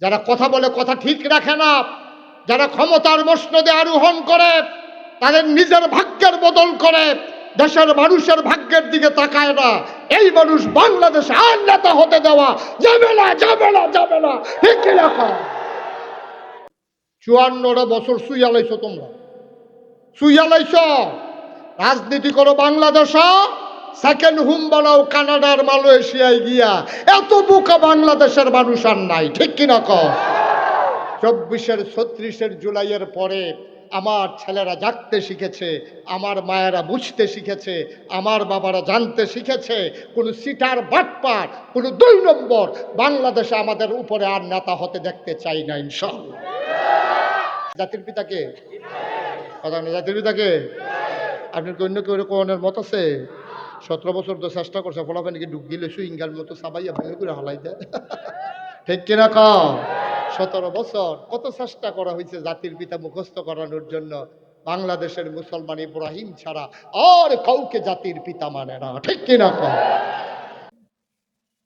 যারা কথা বলে কথা ঠিক রাখে না, যারা ক্ষমতার মসনদে আরোহণ করে, তাদের নিজের ভাগ্যের বদল করে, দেশের মানুষের ভাগ্যের দিকে তাকায় না, এই মানুষ বাংলাদেশে আর নেতা হতে দেওয়া যাবে না, যাবে না, যাবে না। ঠিক কিনা? 54টা বছর শুইয়া লাইছো, তোমরা শুইয়া লাইছ। রাজনীতি করো বাংলাদেশ, সেকেন্ড হোম বানাও কানাডার মালয়েশিয়ায় গিয়া। এত বোকা বাংলাদেশের মানুষ আর নাই। ঠিক কিনা? 24-36 জুলাইয়ের পরে আমার ছেলেরা জাগতে শিখেছে, আমার মায়েরা বুঝতে শিখেছে, আমার বাবারা জানতে শিখেছে, কোনো সিটার বাটপার, কোনো 2 নম্বর বাংলাদেশে আমাদের উপরে আর নেতা হতে দেখতে চাই না, ইনশাআল্লাহ। জাতির পিতাকে কথা না, জাতির পিতাকে আপনার কি অন্য কেউ কোনের মত আছে? 17 বছর তো চেষ্টা করছে, ফলাফল নাকি ডুব গিলে সুইঙ্গাল মতো সাবাইয়া ভেঙে করে হালাই দেয়। ঠিক কিনা? 17 বছর কত চেষ্টা করা হয়েছে জাতির পিতা মুখস্থ করানোর জন্য। বাংলাদেশের মুসলমান ইব্রাহিম ছাড়া আর কাউকে জাতির পিতা মানে না। ঠিক কিনা?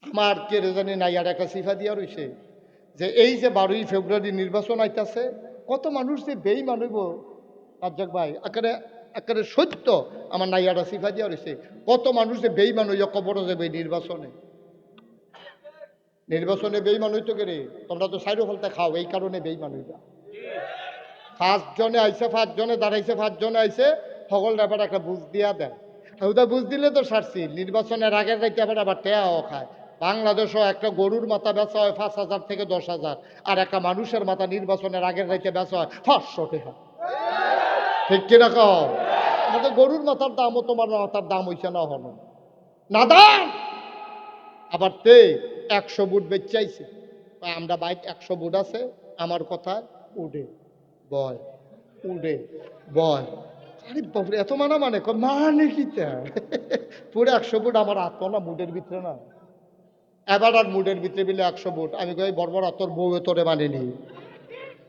আমার কে জানি না, আর একটা সিফা দিয়া রয়েছে যে এই যে 12ই ফেব্রুয়ারি নির্বাচন আইতাছে, কত মানুষ যে বেঈমান হইব। রাজ্জাক ভাই একেবারে একেবারে সত্য, আমার নাইয়ারা সিফা দিয়া রয়েছে, কত মানুষ যে বেঈমান হইয়া কবর যাবে নির্বাচনে। নির্বাচনে বেঈমান হইতো কে রে? তোমরা তো সাইডো ফলতে খাও, এই কারণে বেঈমান হইবা। 5 জনে আইছে, 5 জনে দাঁড়াইছে, 5 জনে আইছে, সকল ব্যাপার একটা বুঝ দিয়া দেয়। ওটা বুঝ দিলে তো সারছি। নির্বাচনের আগের রাইতে আবার টেয়াও খায়। বাংলাদেশও একটা গরুর মাথা বেচা হয় 5,000 থেকে 10,000, আর একটা মানুষের মাথা নির্বাচনের আগের রাইতে বেচা হয় 500 টাকা। ঠিক কিনা? আমাদের গরুর মাথার দামও তোমার মাথার দাম হইছে না হলো না দাম। আবার 100 বুট বেচাইছে, আমরা বাইক 100 বুট আছে, আমার কথা উডে বয়, উডে বয়। আরে বাবরে, এত মানে মানে কি পুরো 100 বুট আমার আত্ম না মুডের ভিতরে না। এবার আর মুডের ভিতরে বিলে 100 বুট। আমি কই বর্বরা, তোর বউ তোরে মানেনি,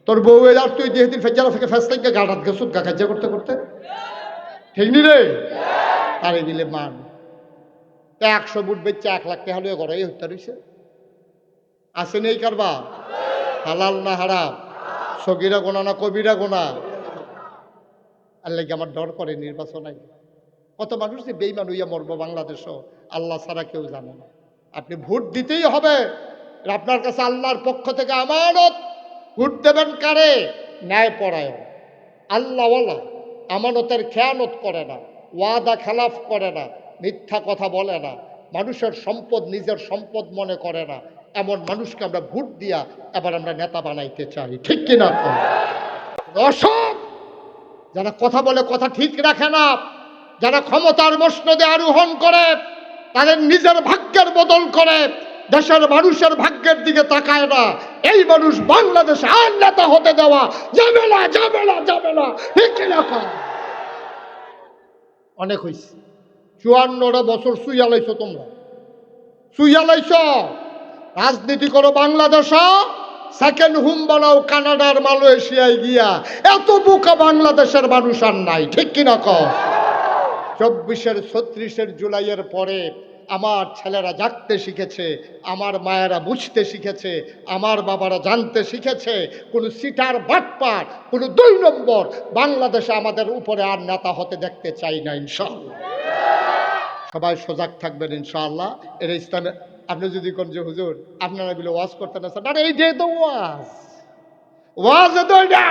তোর বউ আর তুই যেদিন ফেজারা থেকে ফেস থেকে গাড়াত গেছ কাজা করতে করতে। ঠিক নি রে? তারে দিলে মান 100 বুট বেচছে 1 লাখ টাকা হলে গড়াই হত্যা রয়েছে। আসে নেই কারবা? হালাল না হারাম? সগিরা গোনা না কবিরা গোনা? আল্লাহ আমার ডর করে নির্বাচন আই। কত মানুষ যে বেইমান হইয়া মরবো বাংলাদেশও আল্লাহ ছাড়া কেউ জানে না। আপনি ভোট দিতেই হবে, আপনার কাছে আল্লাহর পক্ষ থেকে আমানত। ভোট দেবেন কারে? ন্যায় পরায়ণ, আল্লাহওয়ালা, আমানতের খেয়ানত করে না, ওয়াদা খেলাফ করে না, মিথ্যা কথা বলে না, মানুষের সম্পদ নিজের সম্পদ মনে করে না, এমন মানুষকে আমরা ভোট দিয়া এবার আমরা নেতা বানাইতে চাই। ঠিক কিনা? অসৎ যারা কথা বলে কথা ঠিক রাখে না, যারা ক্ষমতার মসনদে আরোহণ করে, তাদের নিজের ভাগ্যের বদল করে, দেশের মানুষের ভাগ্যের দিকে তাকায় না, এই মানুষ বাংলাদেশে আর নেতা হতে দেওয়া যাবে না, যাবে না, যাবে না। ঠিক কিনা? অনেক হয়েছে। 54টা বছর শুইয়া লাইছো, তোমরা শুইয়া লাইছ। রাজনীতি করো বাংলাদেশ, সেকেন্ড হোম বানাও কানাডার মালয়েশিয়ায় গিয়া। এত বোকা বাংলাদেশের মানুষ আর নাই। ঠিক কিনা? 24-36 জুলাইয়ের পরে আমার ছেলেরা জাগতে শিখেছে, আমার মায়েরা বুঝতে শিখেছে, আমার বাবারা জানতে শিখেছে, কোনো সিটার বাটপার, কোনো 2 নম্বর বাংলাদেশে আমাদের উপরে আর নেতা হতে দেখতে চাই না, ইনশাআল্লাহ। সবাই সজাগ থাকবেন ইনশাআল্লাহ। এর ইসলামে আপনি যদি কোন যে হুজুর আপনারা বলে ওয়াজ করতেন না, স্যার এই যে তো ওয়াজ তো এটা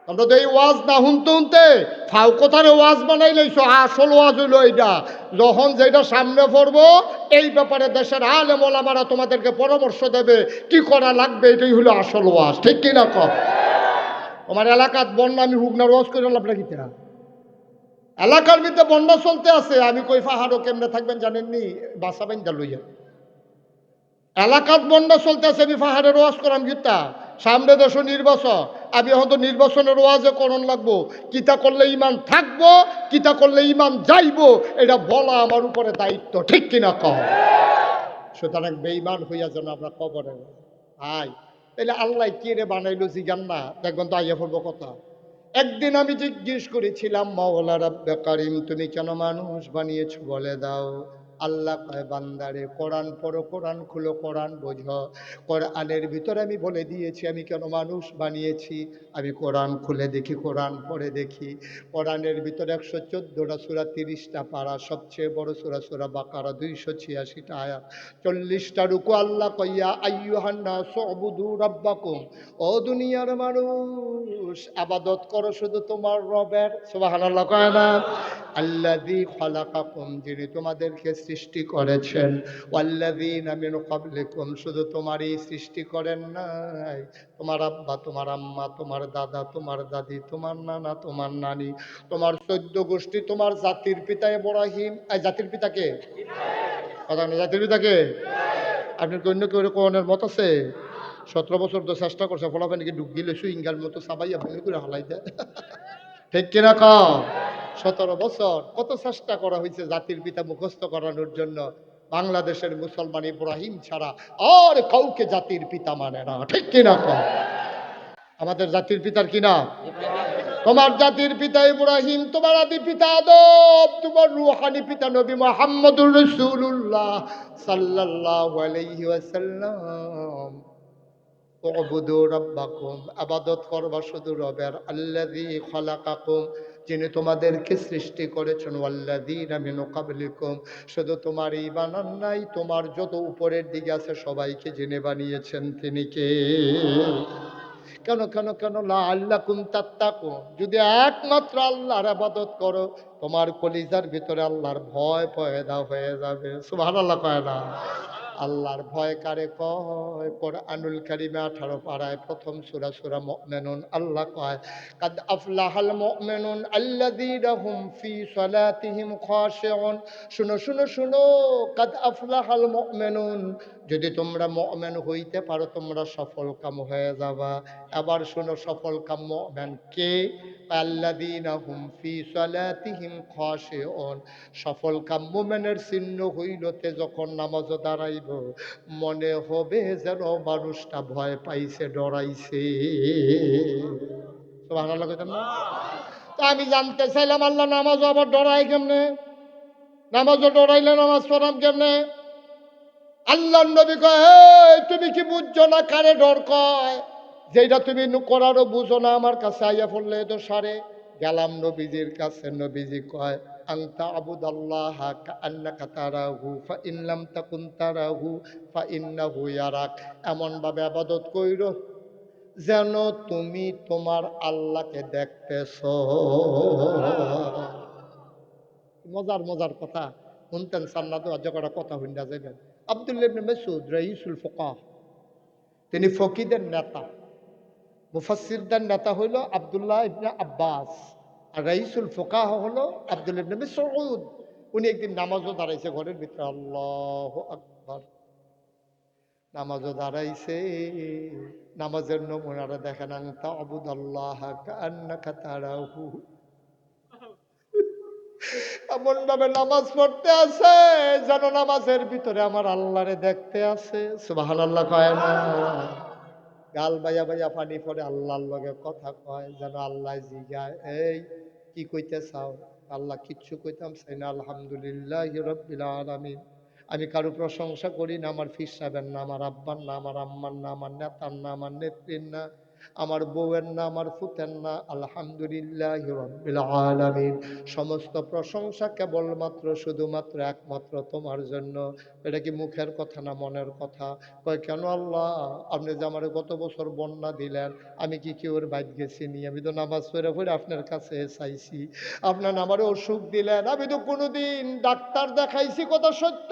আমরা তো এই ওয়াজ না শুনতে শুনতে ফাও কথার ওয়াজ বানাই লাইছো। আসল ওয়াজ হইল এইটা, যখন যেটা সামনে পড়বো এই ব্যাপারে দেশের আলেম ওলামারা তোমাদেরকে পরামর্শ দেবে কি করা লাগবে, এটাই হলো আসল ওয়াজ। ঠিক কিনা? আমার এলাকাত বন্যা, আমি হুগনার ওয়াজ করে লাভ নাকি? এলাকার ভিতরে বন্যা চলতে আছে, আমি কই পাহাড়ও কেমনে থাকবেন জানেননি? বাসা বাইন্দা লইয়া এলাকাত বন্যা চলতে আছে, আমি পাহাড়ের ওয়াজ করাম গীতা। সামনে দেশ নির্বাচন, আমি এখন তো নির্বাচনের ওয়াজে করণ লাগবো। কিতা করলে ইমান থাকবো, কিতা করলে ইমান যাইবো, এটা বলা আমার উপরে দায়িত্ব। ঠিক কিনা? সুতরাং বেঈমান হইয়া যেন আমরা কবরে ভাই, তাহলে আল্লাহ কে রে বানাইলো জিগান না, দেখবেন তো আইয়া পড়বো কথা। একদিন আমি জিজ্ঞেস করেছিলাম, মাওলা রাব্বে কারিম তুমি কেন মানুষ বানিয়েছো বলে দাও। আল্লাহ কয় বান্দারে কোরআন পড়ো, কোরআন খুলো, কোরআন বোঝো। কোরআনের ভিতরে আমি বলে দিয়েছি আমি কেন মানুষ বানিয়েছি। আমি কোরআন খুলে দেখি, কোরআন পড়ে দেখি। কোরআনের ভিতরে 114টা সূরা, 30টা পারা, সবচেয়ে বড় সূরা সূরা বাকারা, 286টা আয়াত, 40টা রুকু। আল্লাহ কইয়া আইয়ুহান নাস উবুদু রাব্বাকুম, ও দুনিয়ার মানুষ ইবাদত করো শুধু তোমার রবের। সুবহানাল্লাহ কয় না? আল্লাযী খালাকাকুম, যিনি তোমাদেরকে সৃষ্টি করেছেন, ওয়াল্লাযীনা মিন ক্বাবলিকুম, শুধু তোমারই সৃষ্টি করেন নাই, তোমার আব্বা, তোমার আম্মা, তোমার দাদা, তোমার দাদি, তোমার নানা, তোমার নানি, তোমার 14 গোষ্ঠী, তোমার জাতির পিতা ইব্রাহিম। এই জাতির পিতাকে কথা না, জাতির পিতাকে আপনার অন্য কেউ কোনের মত আছে? 17 বছর তো চেষ্টা করছে, ফলাফল নাকি ডুব দিলে সুইঙ্গার মতো সাবাইয়া ভূমি করে হালাই দেয়। ঠিক কিনা কও? 17 বছর কত চেষ্টা করা হয়েছে জাতির পিতা মুখস্থ করানোর জন্য। বাংলাদেশের মুসলমান ইব্রাহিম ছাড়া আর কাউকে জাতির পিতা মানে না। ঠিক কিনা কও? আমাদের জাতির পিতার কিনা? তোমার জাতির পিতা ইব্রাহিম, তোমার আদি পিতা আদম, তোমার রূহানি পিতা নবী মুহাম্মদুর রাসূলুল্লাহ সাল্লাল্লাহু আলাইহি ওয়াসাল্লাম। উবুদু রাব্বাকুম, ইবাদত করবা শুধু রবের। আল্লাযী খালাকাকুম, যিনি তোমাদেরকে সৃষ্টি করেছেন। ওয়াল্লাযীনা মিন ক্বাবলিকুম, শুধু তোমারই বানান নাই, তোমার যত উপরের দিকে আছে সবাইকে যিনি বানিয়েছেন তিনি কে? কেন কেন কেন? লাআল্লাকুম তাত্তাকুন, যদি একমাত্র আল্লাহর ইবাদত করো তোমার কলিজার ভিতরে আল্লাহর ভয় পয়দা হয়ে যাবে। সুবহানাল্লাহ কয় না? আল্লাহর ভয় কারে কয়? কোরআনুল কারীমে 18 পারায় প্রথম সূরা সূরা মুমিনুন আল্লাহ কয় কাদ আফলাহাল মুমিনুন আল্লাযীনা হুম ফি সালাতিহিম খাশিউন। শুনো শুনো শুনো, কাদ আফলাহাল মুমিনুন, যদি তোমরা মুমিন হইতে পারো তোমরা সফল কাম হয়ে যাবা। আবার শুনো, সফল কাম মুমিন কে? আল্লাযীনা হুম ফি সালাতিহিম খাশিউন। সফল কাম মুমিনের চিহ্ন হইলতে যখন নামাজে দাঁড়াইব মনে হবে যেন মানুষটা ভয় পাইছে, ডরাইছে। সুবহানাল্লাহ কইতাম না? তো আমি জানতে চাইলাম আল্লাহ নামাজও আবার ডরাই কেমনে? নামাজও ডরাইলে নামাজ পড়াম কেমনে? আল্লাহ নবী কয়, এই তুমি কি বুঝছো না কারে ডর কয়? যেটা তুমি করারও বুঝো না, আমার কাছে আইয়া পড়লে তো সারে। গেলাম নবীজির কাছে, নবীজি কয় আনতা আবুদাল্লাহ কাআন্নাকা তারাহু ফা ইন লাম তাকুন তারাহু ফা ইন্নাহু ইয়ারাক। এমন ভাবে ইবাদত কইরো যেন তুমি তোমার আল্লাহকে দেখতেছো। মজার মজার কথা শুনতেন সান্নাত অজগড়া কথা হইন্দা যাবেন। আব্দুল্লাহ ইবনে মাসউদ রাইসুল ফুকাহ, তিনি ফকিদের নেতা। মুফাসসিরদের নেতা হইল আব্দুল্লাহ ইবনে আব্বাস, আর রাইসুল ফুকাহ হলো আব্দুল্লাহ ইবনে মাসউদ। উনি একদিন নামাজও দাঁড়াইছে ঘরের ভিতরে, আল্লাহু আকবার, নামাজও দাঁড়াইছে। নামাজের নমুনাটা দেখেন, আনতা আবুদাল্লাহ কাআন্নাকা তারাহু। এমন ভাবে নামাজ পড়তে আছে যেন নামাজের ভিতরে আমার আল্লাহরে দেখতে আছে। সুবহানাল্লাহ কয় না? গাল বাইয়া বাইয়া পানি পড়ে আল্লাহর লগে কথা কয়, যেন আল্লাহ জিগায় এই কি কইতে চাও? আল্লাহ কিচ্ছু কইতাম চাই না, আলহামদুলিল্লাহি রাব্বিল আলামিন। আমি কারো প্রশংসা করি না, আমার ফির সাহেবের না, আমার আব্বার না, আমার আম্মার না, আমার নেতার না, আমার নেত্রীর না, আমার বউয়ের না, আমার ফুতের না, আলহামদুলিল্লাহি রাব্বিল আলামিন। সমস্ত প্রশংসা কেবলমাত্র শুধুমাত্র একমাত্র তোমার জন্য। এটা কি মুখের কথা না মনের কথা? কয় কেন আল্লাহ? আপনি যে আমার গত বছর বন্যা দিলেন, আমি কি কেউর বাইট গেছি নি? আমি তো নামাজ পড়ে পড়ে আপনার কাছে চাইছি। আপনার আমারে অসুখ দিলেন, আমি তো কোনোদিন ডাক্তার দেখাইছি, কথা সত্য,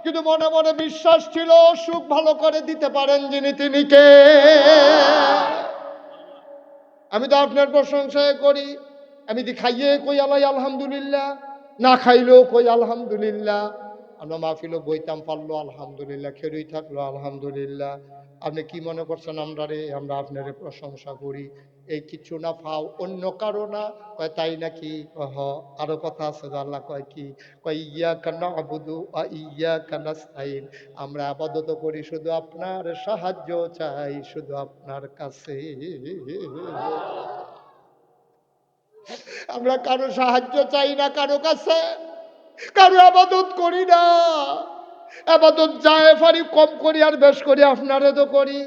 কিন্তু মনে মনে বিশ্বাস ছিল অসুখ ভালো করে দিতে পারেন যিনি তিনি কে? আমি তো আপনার প্রশংসায় করি। আমি তো খাইয়ে কই আল্লাহ আলহামদুলিল্লাহ, না খাইলেও কই আলহামদুলিল্লাহ। আমরা মাহফিলও বইতাম পারলো আলহামদুলিল্লাহ, খেরুই থাকলো আলহামদুলিল্লাহ। আপনি কি মনে করছেন আমরা আপনারে প্রশংসা করি? এই কিছু না পাও অন্য কারো না? কয় তাই নাকি? হ, আরো কথা আছে। আল্লাহ কয় কি? কয় ইয়াকা না'বুদু ওয়া ইয়াকা নাস্তাইন, আমরা ইবাদত করি শুধু আপনার, সাহায্য চাই শুধু আপনার কাছে। আমরা কারো সাহায্য চাই না কারো কাছে, কারো আবাদত করি না। আবাদত যায় পারি কম করি আর বেশ করি আপনারে তো করি।